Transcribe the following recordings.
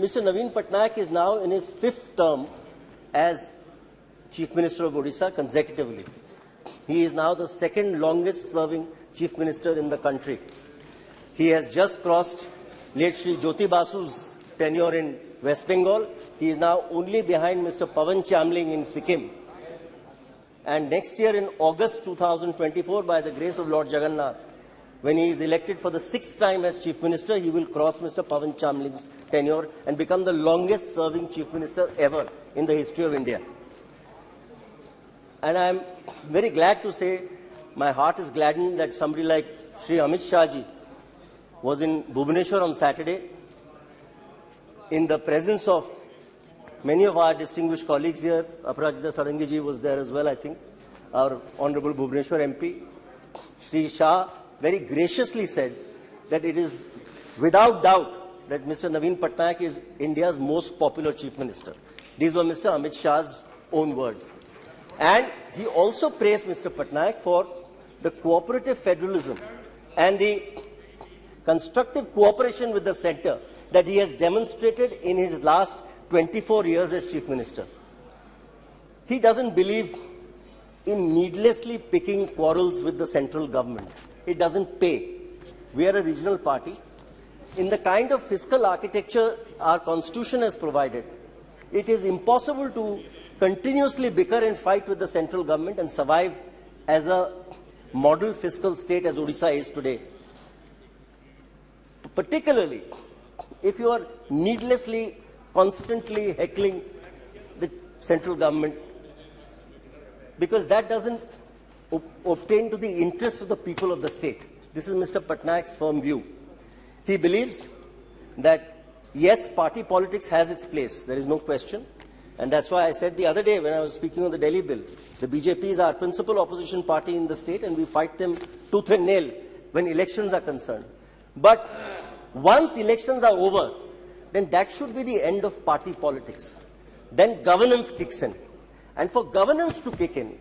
Mr. Naveen Patnaik is now in his 5th term as Chief Minister of Odisha consecutively. He is now the 2nd longest serving Chief Minister in the country. He has just crossed late Shri Jyoti Basu's tenure in West Bengal. He is now only behind Mr. Pawan Chamling in Sikkim. And next year in August 2024, by the grace of Lord Jagannath, when he is elected for the 6th time as Chief Minister, he will cross Mr. Pawan Chamling's tenure and become the longest serving Chief Minister ever in the history of India. And I am very glad to say, my heart is gladdened that somebody like Shri Amit Shah ji was in Bhubaneswar on Saturday in the presence of many of our distinguished colleagues here. Aparajita Sarangi ji was there as well, I think, our Honorable Bhubaneswar MP. Shri Shah very graciously said that it is without doubt that Mr. Naveen Patnaik is India's most popular Chief Minister. These were Mr. Amit Shah's own words. And he also praised Mr. Patnaik for the cooperative federalism and the constructive cooperation with the centre that he has demonstrated in his last 24 years as Chief Minister. He doesn't believe in needlessly picking quarrels with the central government. It doesn't pay. We are a regional party. In the kind of fiscal architecture our constitution has provided, it is impossible to continuously bicker and fight with the central government and survive as a model fiscal state as Odisha is today. Particularly if you are needlessly, constantly heckling the central government, because that doesn't obtain to the interests of the people of the state. This is Mr. Patnaik's firm view. He believes that, yes, party politics has its place. There is no question. And that's why I said the other day when I was speaking on the Delhi bill, the BJP is our principal opposition party in the state and we fight them tooth and nail when elections are concerned. But once elections are over, then that should be the end of party politics. Then governance kicks in. And for governance to kick in,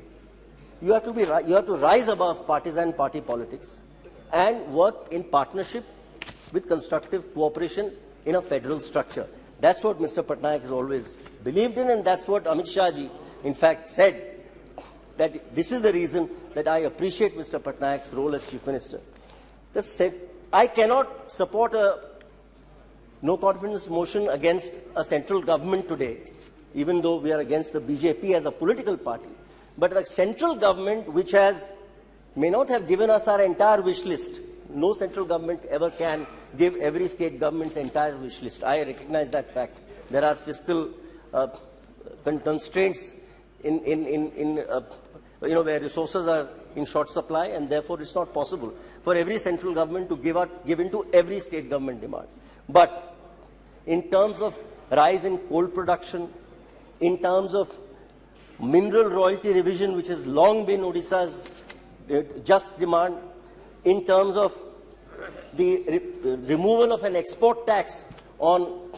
you have to rise above partisan party politics and work in partnership with constructive cooperation in a federal structure. That's what Mr. Patnaik has always believed in, and that's what Amit Shah ji, in fact, said, that this is the reason that I appreciate Mr. Patnaik's role as Chief Minister. I cannot support a no-confidence motion against a central government today, even though we are against the BJP as a political party. But the central government, which may not have given us our entire wish list. No central government ever can give every state government's entire wish list. I recognize that fact. There are fiscal constraints where resources are in short supply, and therefore it's not possible for every central government to give in to every state government demand. But in terms of rise in coal production, in terms of mineral royalty revision, which has long been Odisha's just demand, in terms of the removal of an export tax on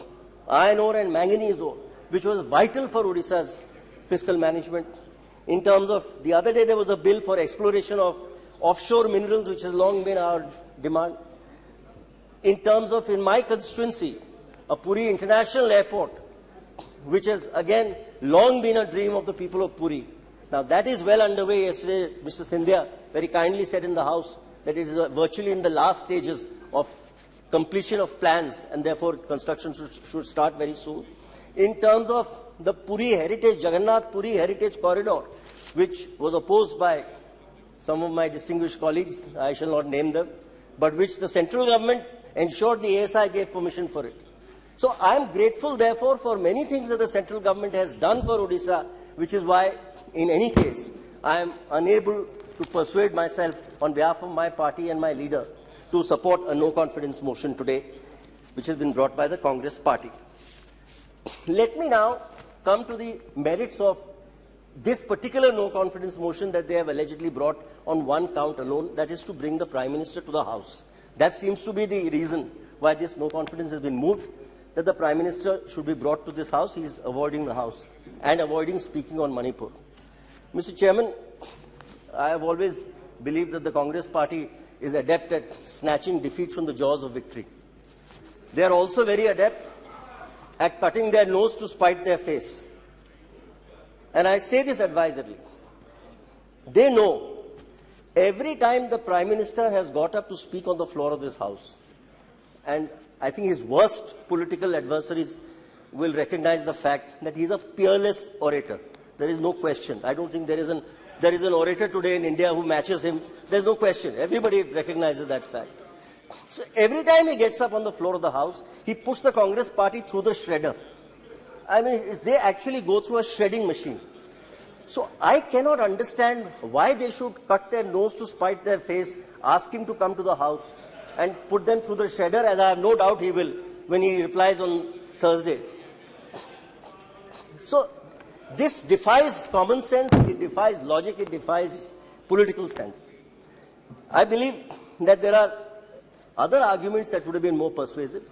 iron ore and manganese ore, which was vital for Odisha's fiscal management. In terms of, the other day there was a bill for exploration of offshore minerals, which has long been our demand. In terms of, in my constituency, a Puri International Airport, which has again long been a dream of the people of Puri. Now that is well underway. Yesterday, Mr. Sindhya very kindly said in the House that it is virtually in the last stages of completion of plans, and therefore construction should start very soon. In terms of the Puri Heritage, Jagannath Puri Heritage Corridor, which was opposed by some of my distinguished colleagues, I shall not name them, but which the central government ensured the ASI gave permission for it. So I am grateful, therefore, for many things that the central government has done for Odisha, which is why, in any case, I am unable to persuade myself on behalf of my party and my leader to support a no-confidence motion today, which has been brought by the Congress party. Let me now come to the merits of this particular no-confidence motion that they have allegedly brought on one count alone, that is to bring the Prime Minister to the House. That seems to be the reason why this no-confidence has been moved, that the Prime Minister should be brought to this House. He is avoiding the House and avoiding speaking on Manipur. Mr. Chairman, I have always believed that the Congress party is adept at snatching defeat from the jaws of victory. They are also very adept at cutting their nose to spite their face. And I say this advisedly. They know every time the Prime Minister has got up to speak on the floor of this House, and I think his worst political adversaries will recognize the fact that he is a peerless orator. There is no question. I don't think there is an orator today in India who matches him. There's no question. Everybody recognizes that fact. So every time he gets up on the floor of the House, he puts the Congress party through the shredder. I mean, they actually go through a shredding machine. So I cannot understand why they should cut their nose to spite their face, ask him to come to the House and put them through the shredder, as I have no doubt he will when he replies on Thursday. So this defies common sense, it defies logic, it defies political sense. I believe that there are other arguments that would have been more persuasive.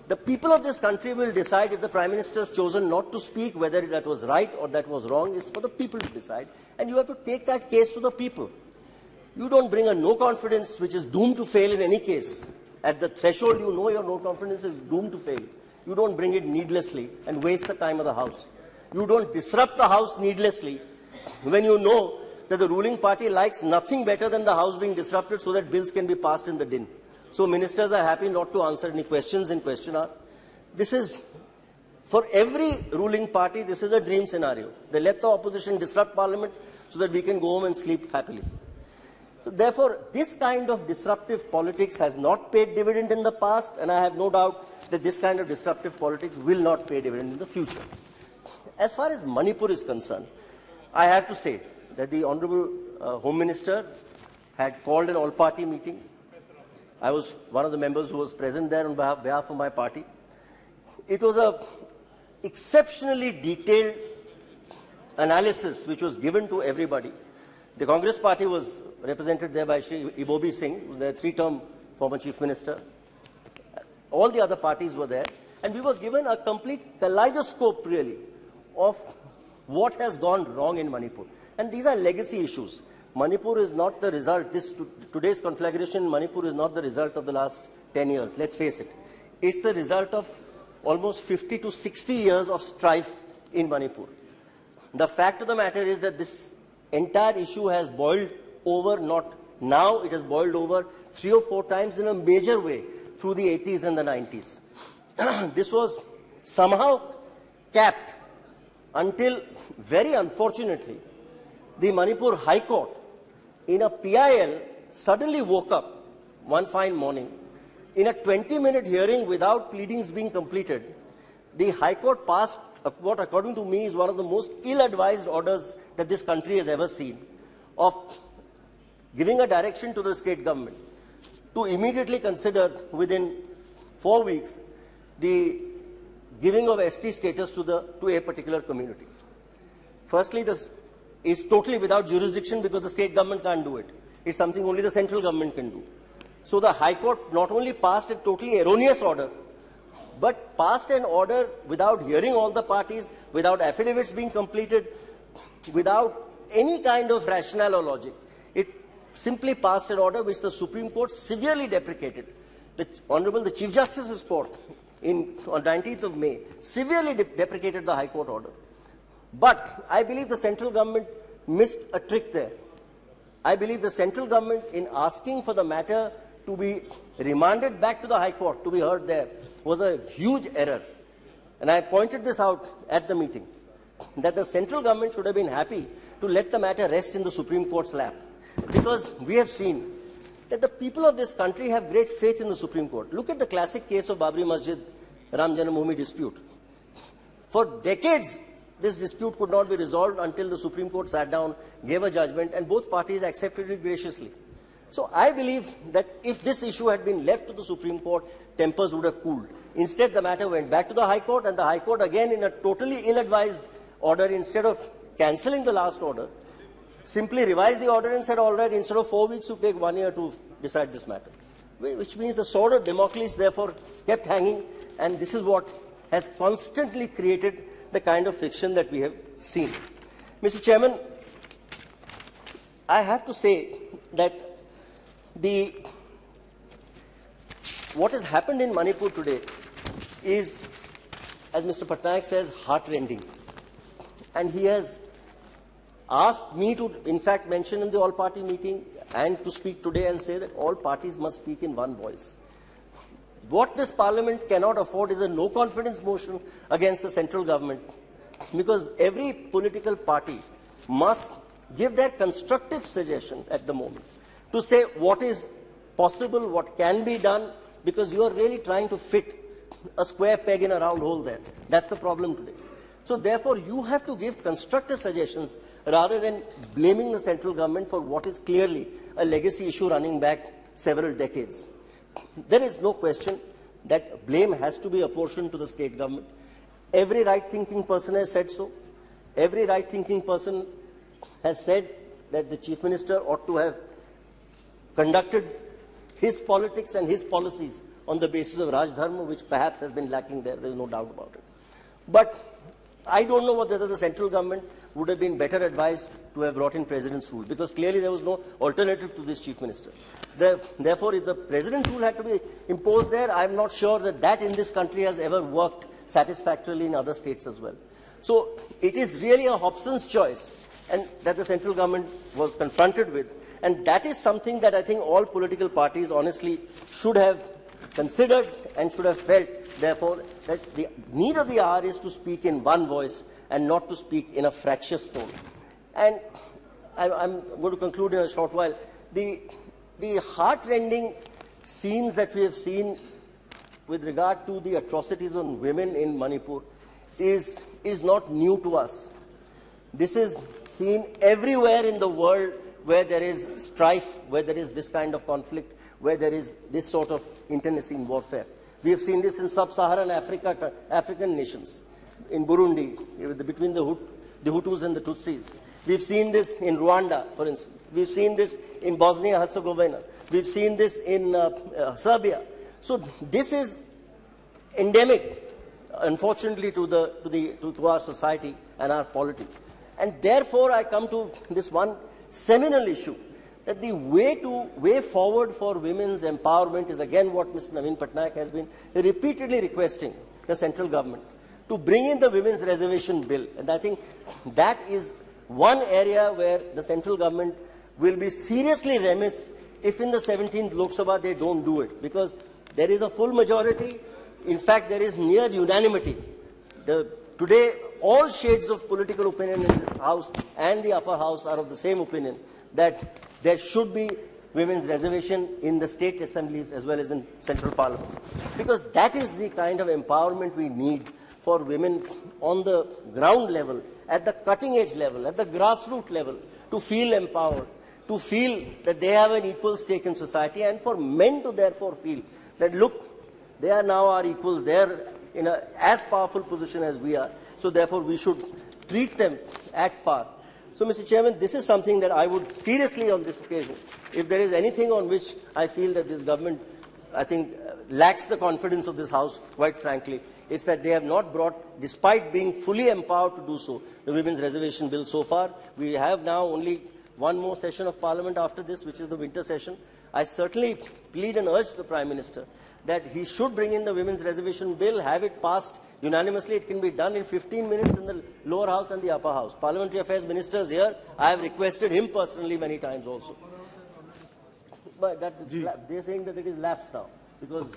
The people of this country will decide if the Prime Minister has chosen not to speak, whether that was right or that was wrong, is for the people to decide. And you have to take that case to the people. You don't bring a no confidence which is doomed to fail in any case. At the threshold, you know your no confidence is doomed to fail. You don't bring it needlessly and waste the time of the House. You don't disrupt the House needlessly when you know that the ruling party likes nothing better than the House being disrupted so that bills can be passed in the din. So ministers are happy not to answer any questions in question hour. This is, for every ruling party, this is a dream scenario. They let the opposition disrupt parliament so that we can go home and sleep happily. So therefore, this kind of disruptive politics has not paid dividend in the past, and I have no doubt that this kind of disruptive politics will not pay dividend in the future. As far as Manipur is concerned, I have to say that the Honorable Home Minister had called an all-party meeting. I was one of the members who was present there on behalf of my party. It was an exceptionally detailed analysis which was given to everybody. The Congress party was represented there by Shri Ibobi Singh, who was their three-term former Chief Minister. All the other parties were there. And we were given a complete kaleidoscope, really, of what has gone wrong in Manipur. And these are legacy issues. Manipur is not the result, today's conflagration in Manipur is not the result of the last 10 years, let's face it. It's the result of almost 50 to 60 years of strife in Manipur. The fact of the matter is that this entire issue has boiled over, not now, it has boiled over 3 or 4 times in a major way through the 80s and the 90s. This was somehow capped until, very unfortunately, the Manipur High Court in a PIL suddenly woke up one fine morning. In a 20-minute hearing without pleadings being completed, the High Court passed what, according to me, is one of the most ill-advised orders that this country has ever seen, of giving a direction to the state government to immediately consider within 4 weeks the giving of ST status to a particular community. Firstly, this is totally without jurisdiction because the state government can't do it. It's something only the central government can do. So the High Court not only passed a totally erroneous order, but passed an order without hearing all the parties, without affidavits being completed, without any kind of rationale or logic. It simply passed an order which the Supreme Court severely deprecated. The Chief Justice's Court on 19th of May severely deprecated the High Court order. But I believe the central government missed a trick there. I believe the central government, in asking for the matter to be remanded back to the High Court to be heard there, was a huge error. And I pointed this out at the meeting, that the central government should have been happy to let the matter rest in the Supreme Court's lap. Because we have seen that the people of this country have great faith in the Supreme Court. Look at the classic case of Babri Masjid, Ram Janmabhoomi dispute. For decades, this dispute could not be resolved until the Supreme Court sat down, gave a judgment, and both parties accepted it graciously. So I believe that if this issue had been left to the Supreme Court, tempers would have cooled. Instead, the matter went back to the High Court, and the High Court, again in a totally ill-advised order, instead of cancelling the last order, simply revised the order and said, all right, instead of 4 weeks, you take 1 year to decide this matter. Which means the sword of Damocles, therefore, kept hanging, and this is what has constantly created the kind of friction that we have seen. Mr. Chairman, I have to say that what has happened in Manipur today is as Mr. Patnaik says, heart-rending. And he has asked me to, in fact, mention in the all-party meeting and to speak today and say that all parties must speak in one voice. What this parliament cannot afford is a no-confidence motion against the central government, because every political party must give their constructive suggestion at the moment to say what is possible, what can be done, because you are really trying to fit a square peg in a round hole there. That's the problem today. So therefore, you have to give constructive suggestions rather than blaming the central government for what is clearly a legacy issue running back several decades. There is no question that blame has to be apportioned to the state government. Every right-thinking person has said so. Every right-thinking person has said that the Chief Minister ought to have conducted his politics and his policies on the basis of Raj Dharma, which perhaps has been lacking there. There is no doubt about it. But I don't know whether the central government would have been better advised to have brought in President's rule, because clearly there was no alternative to this Chief Minister. Therefore, if the President's rule had to be imposed there, I'm not sure that that in this country has ever worked satisfactorily in other states as well. So it is really a Hobson's choice and that the central government was confronted with. And that is something that I think all political parties honestly should have considered and should have felt, therefore, that the need of the hour is to speak in one voice and not to speak in a fractious tone. And I'm going to conclude in a short while. The heart-rending scenes that we have seen with regard to the atrocities on women in Manipur is not new to us. This is seen everywhere in the world where there is strife, where there is this kind of conflict, where there is this sort of internecine warfare. We have seen this in sub-Saharan African nations, in Burundi, between the Hutus and the Tutsis. We've seen this in Rwanda, for instance. We've seen this in Bosnia-Herzegovina. We've seen this in Serbia. So this is endemic, unfortunately, to our society and our polity. And therefore, I come to this one seminal issue, that the way forward for women's empowerment is again what Mr. Naveen Patnaik has been repeatedly requesting the central government to bring in the Women's Reservation Bill. And I think that is one area where the central government will be seriously remiss if in the 17th Lok Sabha they don't do it, because there is a full majority. In fact, there is near unanimity. Today, all shades of political opinion in this House and the upper house are of the same opinion, that there should be women's reservation in the state assemblies as well as in central parliament. Because that is the kind of empowerment we need for women on the ground level, at the cutting edge level, at the grassroots level, to feel empowered, to feel that they have an equal stake in society, and for men to therefore feel that, look, they are now our equals, they are in a as powerful position as we are, so therefore we should treat them at par. So, Mr. Chairman, this is something that I would seriously on this occasion, if there is anything on which I feel that this government, I think, lacks the confidence of this House, quite frankly, is that they have not brought, despite being fully empowered to do so, the Women's Reservation Bill so far. We have now only one more session of Parliament after this, which is the winter session. I certainly plead and urge the Prime Minister that he should bring in the Women's Reservation Bill, have it passed unanimously. It can be done in 15 minutes in the lower house and the upper house. Parliamentary Affairs Ministers here, I have requested him personally many times also. But they're saying that it is lapsed now. Because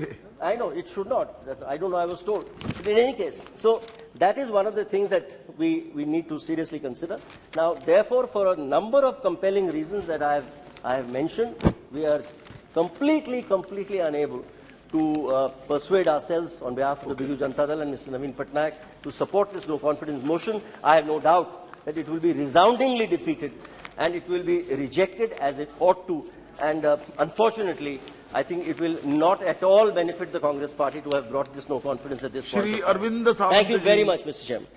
I know it should not. I don't know, I was told. But in any case, so that is one of the things that we need to seriously consider. Now, therefore, for a number of compelling reasons that I have mentioned, we are completely unable to persuade ourselves on behalf of the Biju Janata Dal and Mr. Naveen Patnaik to support this no confidence motion. I have no doubt that it will be resoundingly defeated and it will be rejected as it ought to. And unfortunately, I think it will not at all benefit the Congress party to have brought this no confidence at this point. Shri Arvind Savant Thank you very much, Mr. Chairman.